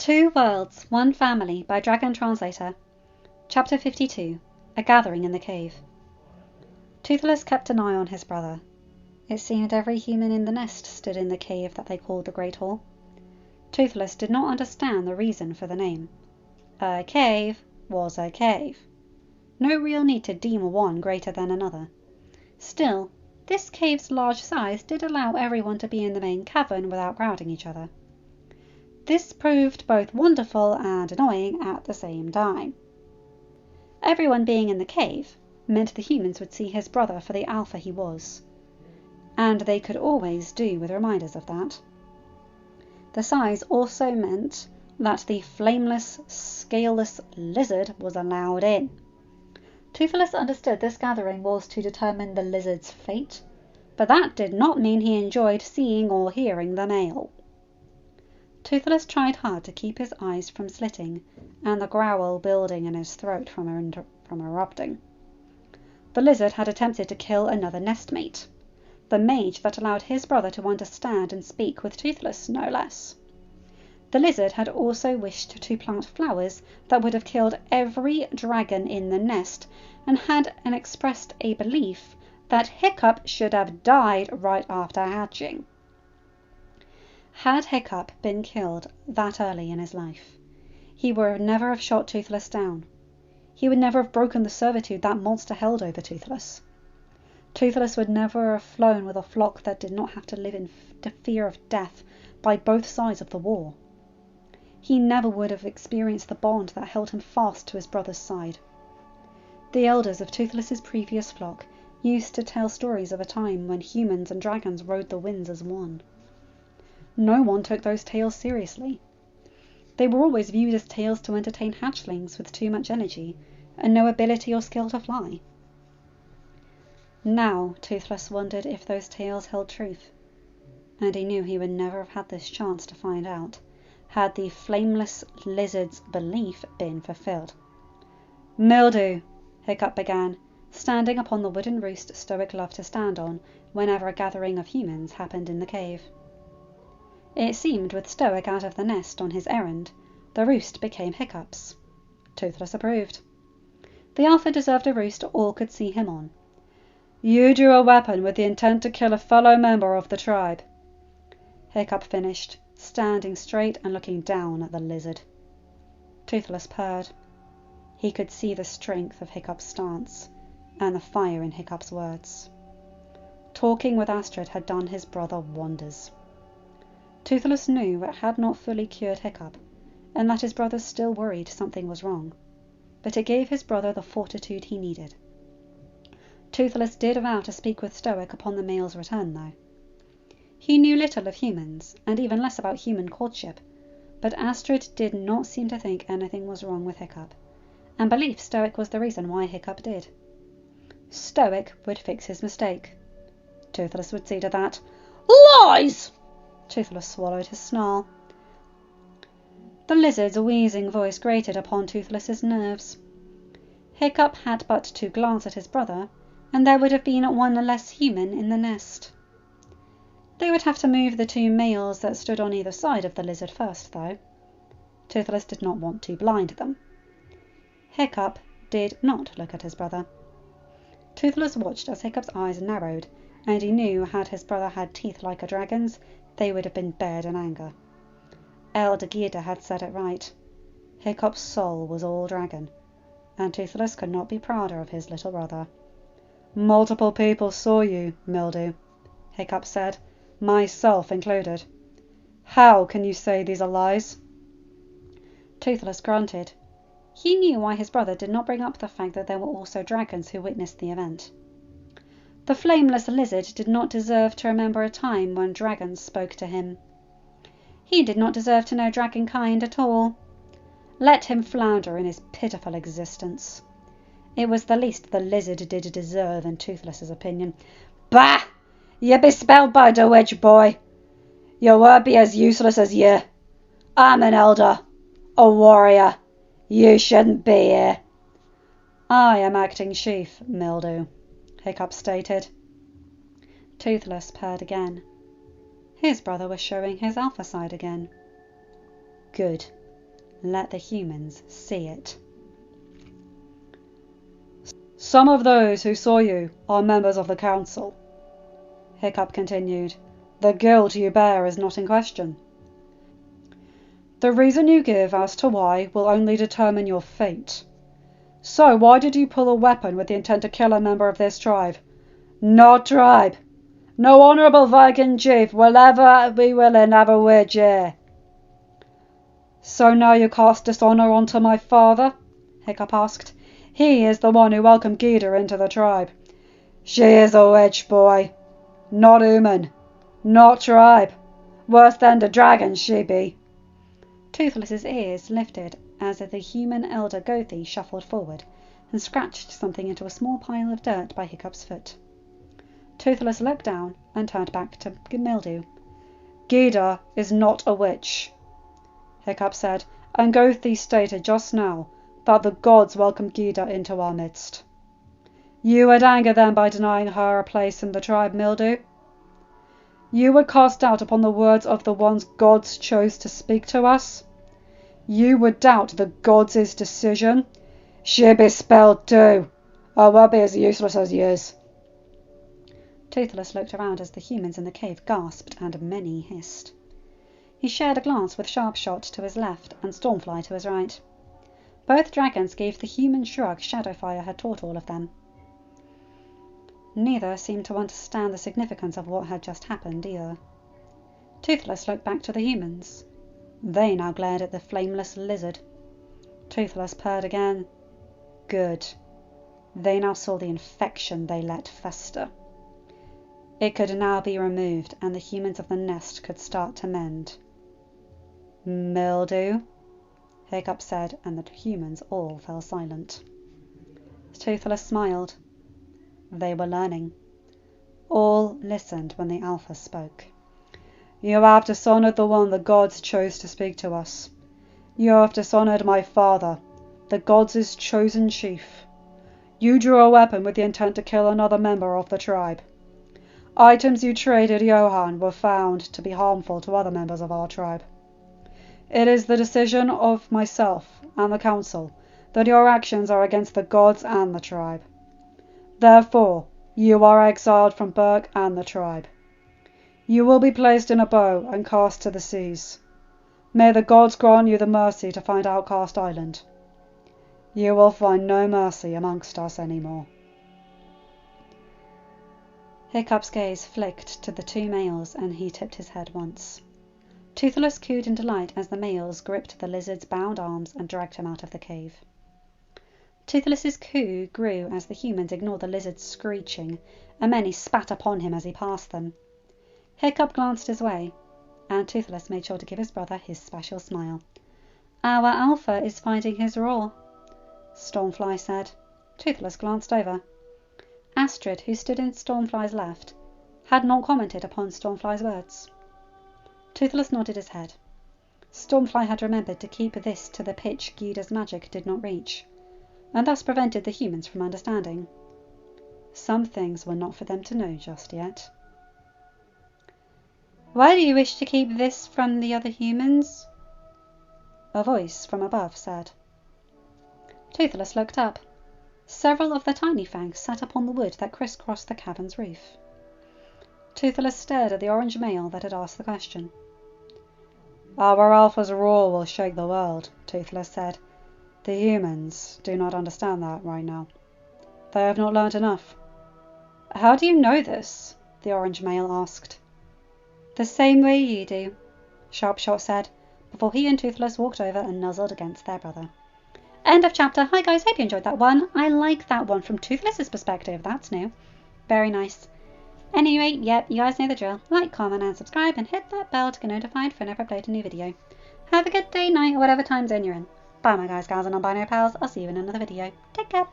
Two Worlds, One Family by Dragon Translator. Chapter 52. A Gathering in the Cave. Toothless kept an eye on his brother. It seemed every human in the nest stood in the cave that they called the Great Hall. Toothless did not understand the reason for the name. A cave was a cave. No real need to deem one greater than another. Still, this cave's large size did allow everyone to be in the main cavern without crowding each other. This proved both wonderful and annoying at the same time. Everyone being in the cave meant the humans would see his brother for the alpha he was, and they could always do with reminders of that. The size also meant that the flameless, scaleless lizard was allowed in. Toothless understood this gathering was to determine the lizard's fate, but that did not mean he enjoyed seeing or hearing the male. Toothless tried hard to keep his eyes from slitting and the growl building in his throat from erupting. The lizard had attempted to kill another nestmate, the mage that allowed his brother to understand and speak with Toothless, no less. The lizard had also wished to plant flowers that would have killed every dragon in the nest and had expressed a belief that Hiccup should have died right after hatching. Had Hiccup been killed that early in his life, he would never have shot Toothless down. He would never have broken the servitude that monster held over Toothless. Toothless would never have flown with a flock that did not have to live in fear of death by both sides of the war. He never would have experienced the bond that held him fast to his brother's side. The elders of Toothless's previous flock used to tell stories of a time when humans and dragons rode the winds as one. No one took those tales seriously. They were always viewed as tales to entertain hatchlings with too much energy and no ability or skill to fly. Now Toothless wondered if those tales held truth, and he knew he would never have had this chance to find out had the flameless lizard's belief been fulfilled. "Mildew," Hiccup began, standing upon the wooden roost Stoic loved to stand on whenever a gathering of humans happened in the cave. It seemed with Stoic out of the nest on his errand, the roost became Hiccup's. Toothless approved. The alpha deserved a roost all could see him on. "You drew a weapon with the intent to kill a fellow member of the tribe," Hiccup finished, standing straight and looking down at the lizard. Toothless purred. He could see the strength of Hiccup's stance and the fire in Hiccup's words. Talking with Astrid had done his brother wonders. Toothless knew it had not fully cured Hiccup, and that his brother still worried something was wrong, but it gave his brother the fortitude he needed. Toothless did vow to speak with Stoic upon the male's return, though. He knew little of humans, and even less about human courtship, but Astrid did not seem to think anything was wrong with Hiccup, and believed Stoic was the reason why Hiccup did. Stoic would fix his mistake. Toothless would see to that. "Lies!" Toothless swallowed his snarl. The lizard's wheezing voice grated upon Toothless's nerves. Hiccup had but to glance at his brother, and there would have been one less human in the nest. They would have to move the two males that stood on either side of the lizard first, though. Toothless did not want to blind them. Hiccup did not look at his brother. Toothless watched as Hiccup's eyes narrowed, and he knew had his brother had teeth like a dragon's, they would have been bared in anger. Elder Girda had said it right. Hiccup's soul was all dragon, and Toothless could not be prouder of his little brother. "Multiple people saw you, Mildew," Hiccup said, "myself included. How can you say these are lies?" Toothless grunted. He knew why his brother did not bring up the fact that there were also dragons who witnessed the event. The flameless lizard did not deserve to remember a time when dragons spoke to him. He did not deserve to know dragonkind at all. Let him flounder in his pitiful existence. It was the least the lizard did deserve in Toothless's opinion. "Bah! You be spelled by the witch, boy. You won't be as useless as you. I'm an elder, a warrior. You shouldn't be here." "I am acting chief, Mildew," Hiccup stated. Toothless purred again. His brother was showing his alpha side again. Good. Let the humans see it. Some of those who saw you are members of the council, Hiccup continued. The guilt you bear is not in question. The reason you give as to why will only determine your fate. So why did you pull a weapon with the intent to kill a member of this tribe? No tribe! No honourable Viking chief will ever be willing to have a wage here. So now you cast dishonour onto my father? Hiccup asked. He is the one who welcomed Gyda into the tribe. She is a witch, boy. Not human. Not tribe. Worse than the dragon she be. Toothless's ears lifted as the human elder Gothi shuffled forward and scratched something into a small pile of dirt by Hiccup's foot. Toothless looked down and turned back to Mildew. Gyda is not a witch, Hiccup said, and Gothi stated just now that the gods welcomed Gyda into our midst. You would anger them by denying her a place in the tribe, Mildew? You would cast doubt upon the words of the ones gods chose to speak to us? You would doubt the gods' decision? She be spelled too, or will be as useless as yours. Toothless looked around as the humans in the cave gasped and many hissed. He shared a glance with Sharpshot to his left and Stormfly to his right. Both dragons gave the human shrug Shadowfire had taught all of them. Neither seemed to understand the significance of what had just happened either. Toothless looked back to the humans. They now glared at the flameless lizard. Toothless purred again. Good. They now saw the infection they let fester. It could now be removed, and the humans of the nest could start to mend. Mildew, Hiccup said, and the humans all fell silent. Toothless smiled. They were learning. All listened when the Alpha spoke. You have dishonoured the one the gods chose to speak to us. You have dishonoured my father, the gods' chosen chief. You drew a weapon with the intent to kill another member of the tribe. Items you traded Johann were found to be harmful to other members of our tribe. It is the decision of myself and the council that your actions are against the gods and the tribe. Therefore, you are exiled from Berk and the tribe. You will be placed in a bow and cast to the seas. May the gods grant you the mercy to find Outcast Island. You will find no mercy amongst us anymore. Hiccup's gaze flicked to the two males, and he tipped his head once. Toothless cooed in delight as the males gripped the lizard's bound arms and dragged him out of the cave. Toothless's coo grew as the humans ignored the lizard's screeching, and many spat upon him as he passed them. Hiccup glanced his way, and Toothless made sure to give his brother his special smile. Our Alpha is finding his roar, Stormfly said. Toothless glanced over. Astrid, who stood in Stormfly's left, had not commented upon Stormfly's words. Toothless nodded his head. Stormfly had remembered to keep this to the pitch Gyda's magic did not reach, and thus prevented the humans from understanding. Some things were not for them to know just yet. Why do you wish to keep this from the other humans? A voice from above said. Toothless looked up. Several of the tiny fangs sat upon the wood that crisscrossed the cavern's roof. Toothless stared at the orange male that had asked the question. Our Alpha's roar will shake the world, Toothless said. The humans do not understand that right now. They have not learnt enough. How do you know this? The orange male asked. The same way you do, Sharpshot said, before he and Toothless walked over and nuzzled against their brother. End of chapter. Hi guys, hope you enjoyed that one. I like that one from Toothless's perspective. That's new. Very nice. Anyway, yep, you guys know the drill. Like, comment and subscribe and hit that bell to get notified whenever I upload a new video. Have a good day, night, or whatever time zone you're in. Bye my guys, gals and non-binary pals. I'll see you in another video. Take care.